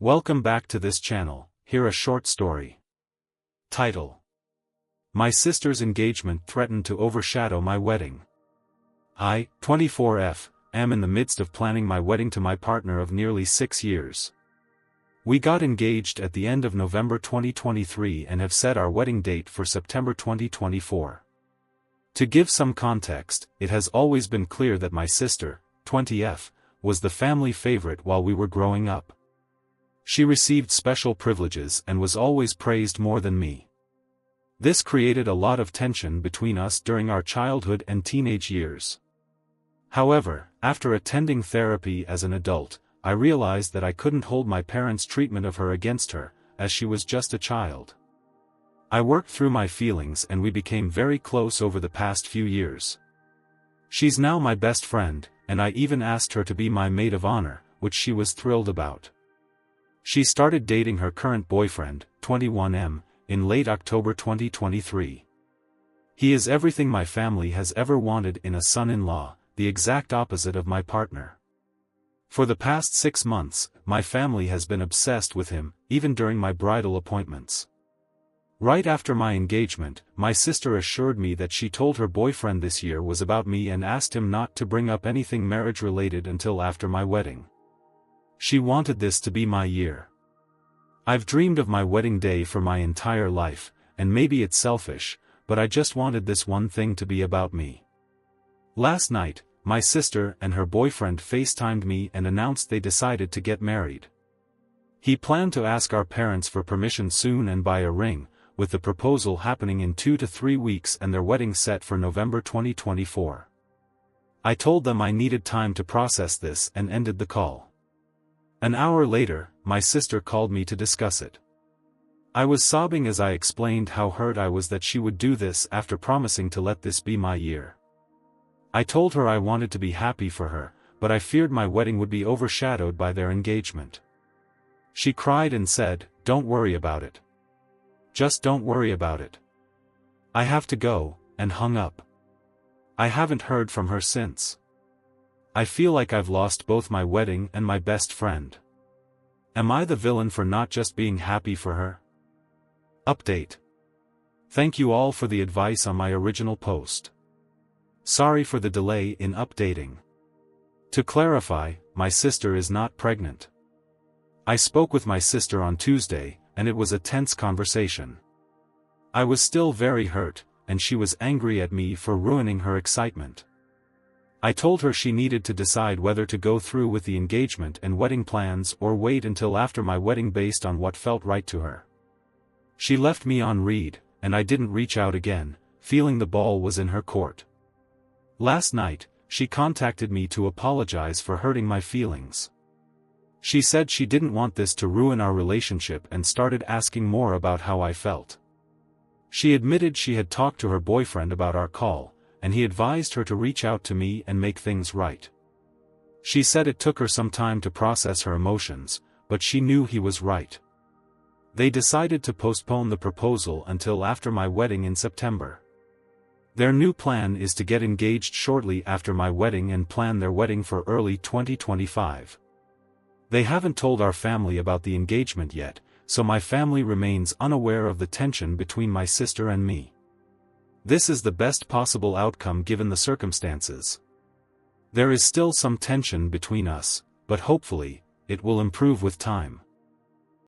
Welcome back to this channel. Here a short story. Title: My sister's engagement threatened to overshadow my wedding. I, 24F, am in the midst of planning my wedding to my partner of nearly 6 years. We got engaged at the end of November 2023 and have set our wedding date for September 2024. To give some context, it has always been clear that my sister, 20F, was the family favorite while we were growing up. She received special privileges and was always praised more than me. This created a lot of tension between us during our childhood and teenage years. However, after attending therapy as an adult, I realized that I couldn't hold my parents' treatment of her against her, as she was just a child. I worked through my feelings and we became very close over the past few years. She's now my best friend, and I even asked her to be my maid of honor, which she was thrilled about. She started dating her current boyfriend, 21M, in late October 2023. He is everything my family has ever wanted in a son-in-law, the exact opposite of my partner. For the past 6 months, my family has been obsessed with him, even during my bridal appointments. Right after my engagement, my sister assured me that she told her boyfriend this year was about me and asked him not to bring up anything marriage-related until after my wedding. She wanted this to be my year. I've dreamed of my wedding day for my entire life, and maybe it's selfish, but I just wanted this one thing to be about me. Last night, my sister and her boyfriend FaceTimed me and announced they decided to get married. He planned to ask our parents for permission soon and buy a ring, with the proposal happening in 2 to 3 weeks and their wedding set for November 2024. I told them I needed time to process this and ended the call. An hour later, my sister called me to discuss it. I was sobbing as I explained how hurt I was that she would do this after promising to let this be my year. I told her I wanted to be happy for her, but I feared my wedding would be overshadowed by their engagement. She cried and said, "Don't worry about it. Just don't worry about it. I have to go," and hung up. I haven't heard from her since. I feel like I've lost both my wedding and my best friend. Am I the villain for not just being happy for her? Update. Thank you all for the advice on my original post. Sorry for the delay in updating. To clarify, my sister is not pregnant. I spoke with my sister on Tuesday, and it was a tense conversation. I was still very hurt, and she was angry at me for ruining her excitement. I told her she needed to decide whether to go through with the engagement and wedding plans or wait until after my wedding based on what felt right to her. She left me on read, and I didn't reach out again, feeling the ball was in her court. Last night, she contacted me to apologize for hurting my feelings. She said she didn't want this to ruin our relationship and started asking more about how I felt. She admitted she had talked to her boyfriend about our call, and he advised her to reach out to me and make things right. She said it took her some time to process her emotions, but she knew he was right. They decided to postpone the proposal until after my wedding in September. Their new plan is to get engaged shortly after my wedding and plan their wedding for early 2025. They haven't told our family about the engagement yet, so my family remains unaware of the tension between my sister and me. This is the best possible outcome given the circumstances. There is still some tension between us, but hopefully, it will improve with time.